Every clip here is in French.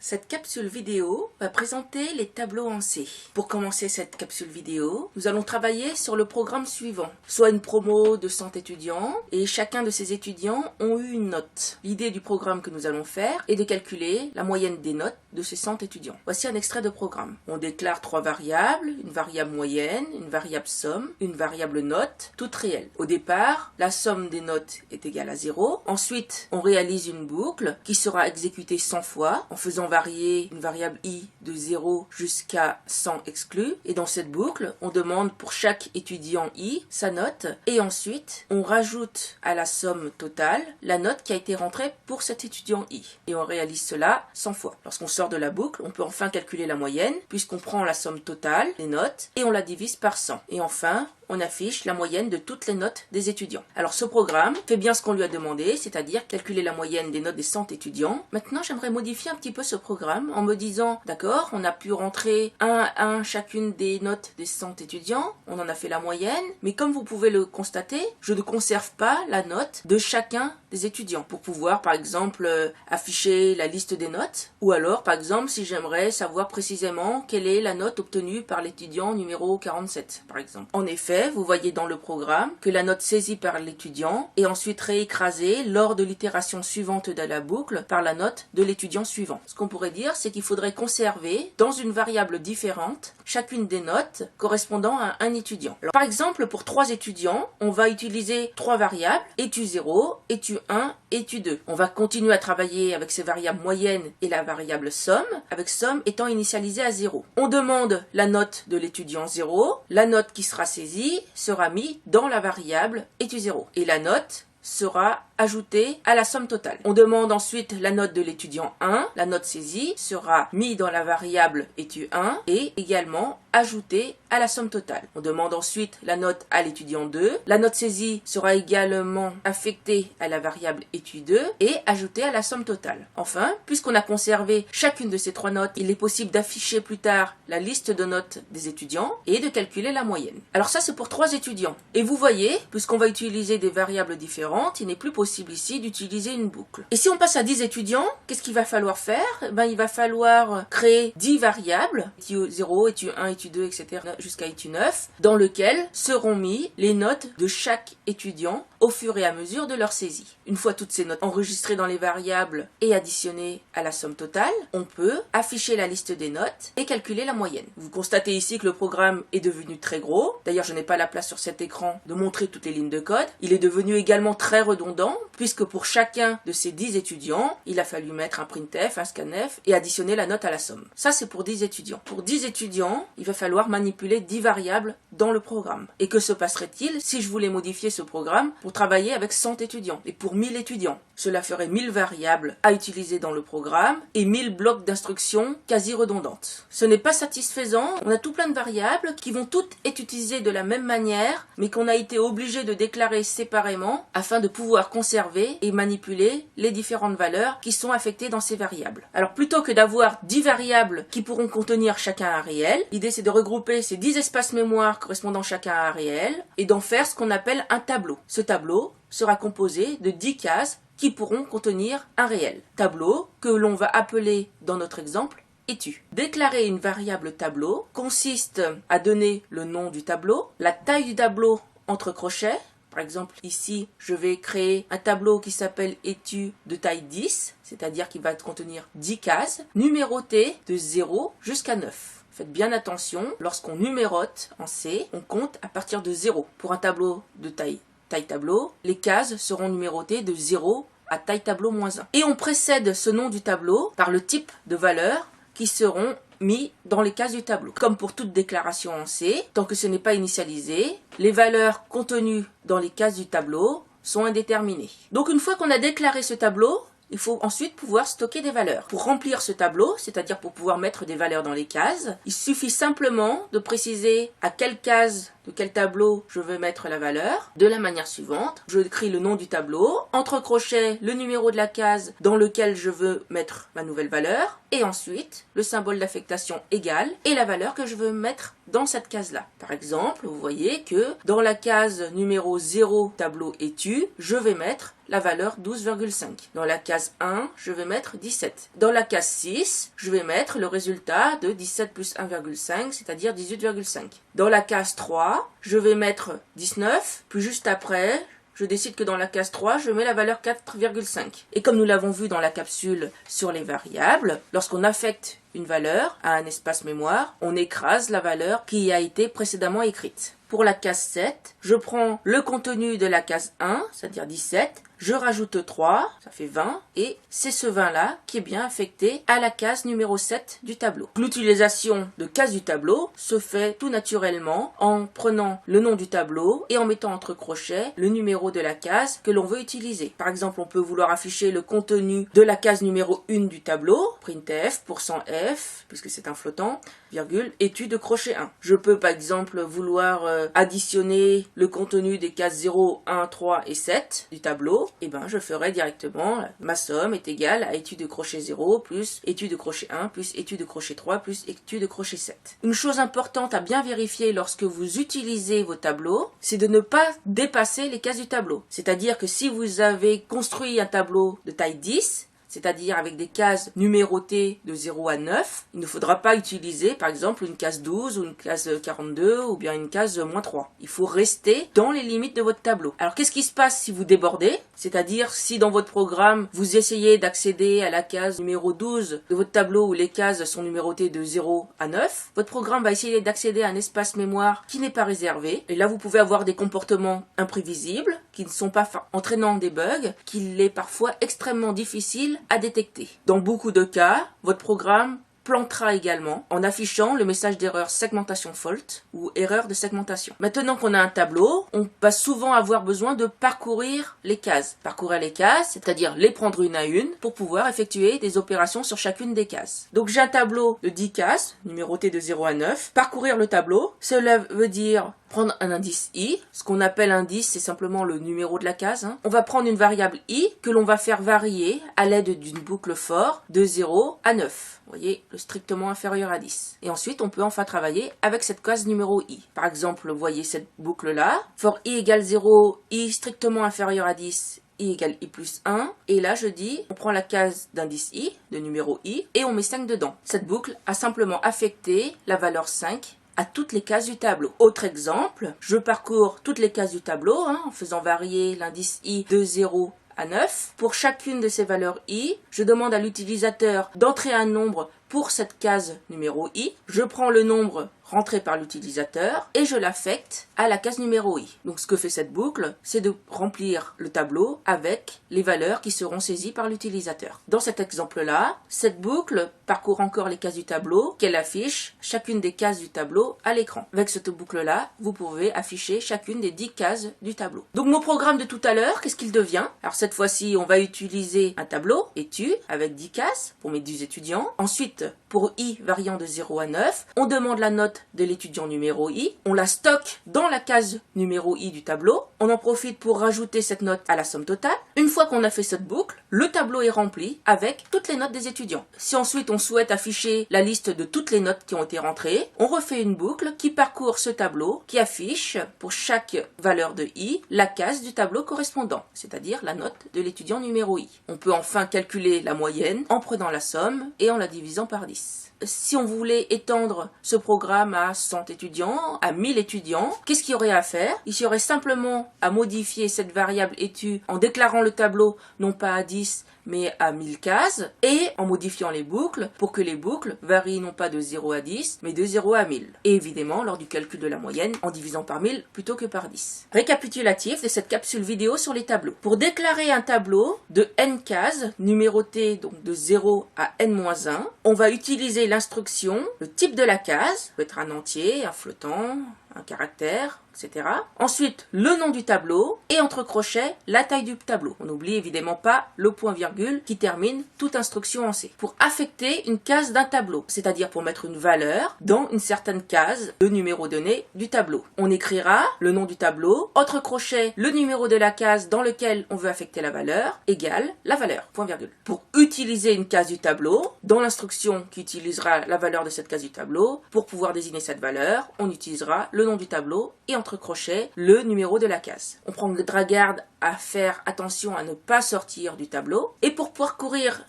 Cette capsule vidéo va présenter les tableaux en C. Pour commencer cette capsule vidéo, nous allons travailler sur le programme suivant, soit une promo de 100 étudiants, et chacun de ces étudiants ont eu une note. L'idée du programme que nous allons faire est de calculer la moyenne des notes de ces 100 étudiants. Voici un extrait de programme. On déclare 3 variables, une variable moyenne, une variable somme, une variable note, toutes réelles. Au départ, la somme des notes est égale à 0. Ensuite, on réalise une boucle qui sera exécutée 100 fois en faisant varier une variable i de 0 jusqu'à 100 exclus. Et dans cette boucle, on demande pour chaque étudiant i sa note. Et ensuite, on rajoute à la somme totale la note qui a été rentrée pour cet étudiant i. Et on réalise cela 100 fois. Lorsqu'on sort de la boucle, on peut enfin calculer la moyenne puisqu'on prend la somme totale, les notes, et on la divise par 100. Et enfin, on affiche la moyenne de toutes les notes des étudiants. Alors ce programme fait bien ce qu'on lui a demandé, c'est-à-dire calculer la moyenne des notes des 100 étudiants. Maintenant, j'aimerais modifier un petit peu ce programme en me disant, d'accord, on a pu rentrer un à un chacune des notes des 100 étudiants, on en a fait la moyenne, mais comme vous pouvez le constater, je ne conserve pas la note de chacun des étudiants pour pouvoir, par exemple, afficher la liste des notes, ou alors, par exemple, si j'aimerais savoir précisément quelle est la note obtenue par l'étudiant numéro 47, par exemple. En effet, vous voyez dans le programme que la note saisie par l'étudiant est ensuite réécrasée lors de l'itération suivante de la boucle par la note de l'étudiant suivant. Ce qu'on pourrait dire, c'est qu'il faudrait conserver dans une variable différente chacune des notes correspondant à un étudiant. Alors, par exemple, pour 3 étudiants, on va utiliser 3 variables, etu0, etu1, etu2. On va continuer à travailler avec ces variables moyennes et la variable somme, avec somme étant initialisée à 0. On demande la note de l'étudiant 0, la note qui sera saisie sera mise dans la variable etu0 et la note sera ajoutée à la somme totale. On demande ensuite la note de l'étudiant 1, la note saisie sera mise dans la variable etu1 et également ajoutée à la somme totale. On demande ensuite la note à l'étudiant 2, la note saisie sera également affectée à la variable etu2 et ajoutée à la somme totale. Enfin, puisqu'on a conservé chacune de ces 3 notes, il est possible d'afficher plus tard la liste de notes des étudiants et de calculer la moyenne. Alors ça, c'est pour 3 étudiants. Et vous voyez, puisqu'on va utiliser des variables différentes, il n'est plus possible ici d'utiliser une boucle. Et si on passe à 10 étudiants, qu'est-ce qu'il va falloir faire? Il va falloir créer 10 variables, etu0, etu1, etu2, etc. jusqu'à etu9, dans lesquelles seront mis les notes de chaque étudiant au fur et à mesure de leur saisie. Une fois toutes ces notes enregistrées dans les variables et additionnées à la somme totale, on peut afficher la liste des notes et calculer la moyenne. Vous constatez ici que le programme est devenu très gros. D'ailleurs, je n'ai pas la place sur cet écran de montrer toutes les lignes de code. Il est devenu également très redondant, puisque pour chacun de ces 10 étudiants, il a fallu mettre un printf, un scanf et additionner la note à la somme. Ça, c'est pour 10 étudiants. Pour 10 étudiants, il va falloir manipuler 10 variables dans le programme. Et que se passerait-il si je voulais modifier ce programme pour travailler avec 100 étudiants et pour 1000 étudiants? Cela ferait 1000 variables à utiliser dans le programme et 1000 blocs d'instructions quasi redondantes. Ce n'est pas satisfaisant. On a tout plein de variables qui vont toutes être utilisées de la même manière, mais qu'on a été obligé de déclarer séparément afin de pouvoir conserver et manipuler les différentes valeurs qui sont affectées dans ces variables. Alors plutôt que d'avoir 10 variables qui pourront contenir chacun un réel, l'idée c'est de regrouper ces 10 espaces mémoire correspondant chacun à un réel et d'en faire ce qu'on appelle un tableau. Ce tableau sera composé de 10 cases qui pourront contenir un réel. Tableau que l'on va appeler dans notre exemple etu. Déclarer une variable tableau consiste à donner le nom du tableau, la taille du tableau entre crochets. Par exemple, ici, je vais créer un tableau qui s'appelle etu de taille 10, c'est-à-dire qu'il va contenir 10 cases, numérotées de 0 jusqu'à 9. Faites bien attention, lorsqu'on numérote en C, on compte à partir de 0. Pour un tableau de taille tableau, les cases seront numérotées de 0 à taille tableau -1. Et on précède ce nom du tableau par le type de valeurs qui seront mis dans les cases du tableau. Comme pour toute déclaration en C, tant que ce n'est pas initialisé, les valeurs contenues dans les cases du tableau sont indéterminées. Donc une fois qu'on a déclaré ce tableau, il faut ensuite pouvoir stocker des valeurs. Pour remplir ce tableau, c'est-à-dire pour pouvoir mettre des valeurs dans les cases, il suffit simplement de préciser à quelle case de quel tableau je veux mettre la valeur de la manière suivante. Je écris le nom du tableau, entre crochets le numéro de la case dans lequel je veux mettre ma nouvelle valeur, et ensuite le symbole d'affectation égal et la valeur que je veux mettre dans cette case-là. Par exemple, vous voyez que dans la case numéro 0, tableau étu, je vais mettre la valeur 12,5. Dans la case 1, je vais mettre 17. Dans la case 6, je vais mettre le résultat de 17 plus 1,5, c'est-à-dire 18,5. Dans la case 3, je vais mettre 19, puis juste après, je décide que dans la case 3, je mets la valeur 4,5. Et comme nous l'avons vu dans la capsule sur les variables, lorsqu'on affecte une valeur à un espace mémoire, on écrase la valeur qui a été précédemment écrite. Pour la case 7, je prends le contenu de la case 1, c'est-à-dire 17, je rajoute 3, ça fait 20, et c'est ce 20-là qui est bien affecté à la case numéro 7 du tableau. L'utilisation de case du tableau se fait tout naturellement en prenant le nom du tableau et en mettant entre crochets le numéro de la case que l'on veut utiliser. Par exemple, on peut vouloir afficher le contenu de la case numéro 1 du tableau, printf, %f, puisque c'est un flottant, virgule, étude crochet 1. Je peux par exemple vouloir additionner le contenu des cases 0, 1, 3 et 7 du tableau. Et ben je ferai directement ma somme est égale à étude de crochet 0 plus étude de crochet 1 plus étude de crochet 3 plus étude de crochet 7. Une chose importante à bien vérifier lorsque vous utilisez vos tableaux, c'est de ne pas dépasser les cases du tableau. C'est-à-dire que si vous avez construit un tableau de taille 10, c'est-à-dire avec des cases numérotées de 0 à 9, il ne faudra pas utiliser par exemple une case 12 ou une case 42 ou bien une case moins 3. Il faut rester dans les limites de votre tableau. Alors qu'est-ce qui se passe si vous débordez? C'est-à-dire si dans votre programme vous essayez d'accéder à la case numéro 12 de votre tableau où les cases sont numérotées de 0 à 9, votre programme va essayer d'accéder à un espace mémoire qui n'est pas réservé. Et là vous pouvez avoir des comportements imprévisibles qui ne sont pas entraînant des bugs, qu'il est parfois extrêmement difficile à détecter. Dans beaucoup de cas, votre programme plantera également en affichant le message d'erreur segmentation fault ou erreur de segmentation. Maintenant qu'on a un tableau, on va souvent avoir besoin de parcourir les cases. Parcourir les cases, c'est-à-dire les prendre une à une pour pouvoir effectuer des opérations sur chacune des cases. Donc j'ai un tableau de 10 cases, numéroté de 0 à 9. Parcourir le tableau, cela veut dire prendre un indice i. Ce qu'on appelle indice, c'est simplement le numéro de la case. On va prendre une variable i que l'on va faire varier à l'aide d'une boucle for de 0 à 9. Vous voyez, le strictement inférieur à 10. Et ensuite, on peut enfin travailler avec cette case numéro i. Par exemple, vous voyez cette boucle-là. For i égale 0, i strictement inférieur à 10, i égale i plus 1. Et là, je dis, on prend la case d'indice i, de numéro i, et on met 5 dedans. Cette boucle a simplement affecté la valeur 5 à toutes les cases du tableau. Autre exemple, je parcours toutes les cases du tableau en faisant varier l'indice i de 0 à 9. Pour chacune de ces valeurs i, je demande à l'utilisateur d'entrer un nombre pour cette case numéro i. Je prends le nombre rentré par l'utilisateur et je l'affecte à la case numéro i. Donc ce que fait cette boucle, c'est de remplir le tableau avec les valeurs qui seront saisies par l'utilisateur. Dans cet exemple-là, cette boucle parcourt encore les cases du tableau, qu'elle affiche chacune des cases du tableau à l'écran. Avec cette boucle-là, vous pouvez afficher chacune des 10 cases du tableau. Donc mon programme de tout à l'heure, qu'est-ce qu'il devient? Alors cette fois-ci, on va utiliser un tableau, études, avec 10 cases pour mes 10 étudiants. Ensuite, pour i variant de 0 à 9, on demande la note de l'étudiant numéro i, on la stocke dans la case numéro i du tableau, on en profite pour rajouter cette note à la somme totale. Une fois qu'on a fait cette boucle, le tableau est rempli avec toutes les notes des étudiants. Si ensuite on souhaite afficher la liste de toutes les notes qui ont été rentrées, on refait une boucle qui parcourt ce tableau, qui affiche pour chaque valeur de i la case du tableau correspondant, c'est-à-dire la note de l'étudiant numéro i. On peut enfin calculer la moyenne en prenant la somme et en la divisant par 10. Si on voulait étendre ce programme à 100 étudiants, à 1000 étudiants, qu'est-ce qu'il y aurait à faire? Il y aurait simplement à modifier cette variable étu en déclarant le tableau non pas à 10 mais à 1000 cases et en modifiant les boucles pour que les boucles varient non pas de 0 à 10 mais de 0 à 1000. Et évidemment lors du calcul de la moyenne en divisant par 1000 plutôt que par 10. Récapitulatif de cette capsule vidéo sur les tableaux. Pour déclarer un tableau de n cases numéroté donc de 0 à n-1, on va utiliser l'instruction, le type de la case, peut être un entier, un flottant, un caractère etc. Ensuite, le nom du tableau et entre crochets, la taille du tableau. On n'oublie évidemment pas le point-virgule qui termine toute instruction en C. Pour affecter une case d'un tableau, c'est-à-dire pour mettre une valeur dans une certaine case, le numéro donné du tableau. On écrira le nom du tableau, entre crochets, le numéro de la case dans lequel on veut affecter la valeur, égale la valeur, point-virgule. Pour utiliser une case du tableau, dans l'instruction qui utilisera la valeur de cette case du tableau, pour pouvoir désigner cette valeur, on utilisera le nom du tableau et entre crochets, le numéro de la case. On prendra garde à faire attention à ne pas sortir du tableau. Et pour parcourir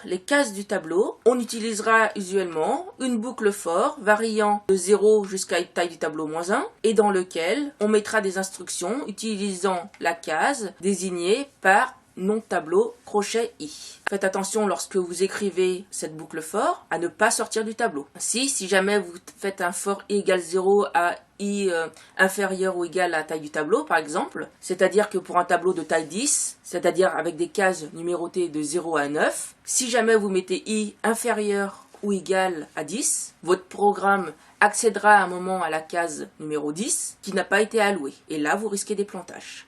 les cases du tableau, on utilisera usuellement une boucle for variant de 0 jusqu'à une taille du tableau -1 et dans lequel on mettra des instructions utilisant la case désignée par nom de tableau, crochet I. Faites attention lorsque vous écrivez cette boucle for à ne pas sortir du tableau. Ainsi, si jamais vous faites un for I égale 0 à I inférieur ou égal à la taille du tableau, par exemple, c'est-à-dire que pour un tableau de taille 10, c'est-à-dire avec des cases numérotées de 0 à 9, si jamais vous mettez I inférieur ou égal à 10, votre programme accédera à un moment à la case numéro 10 qui n'a pas été allouée. Et là, vous risquez des plantages.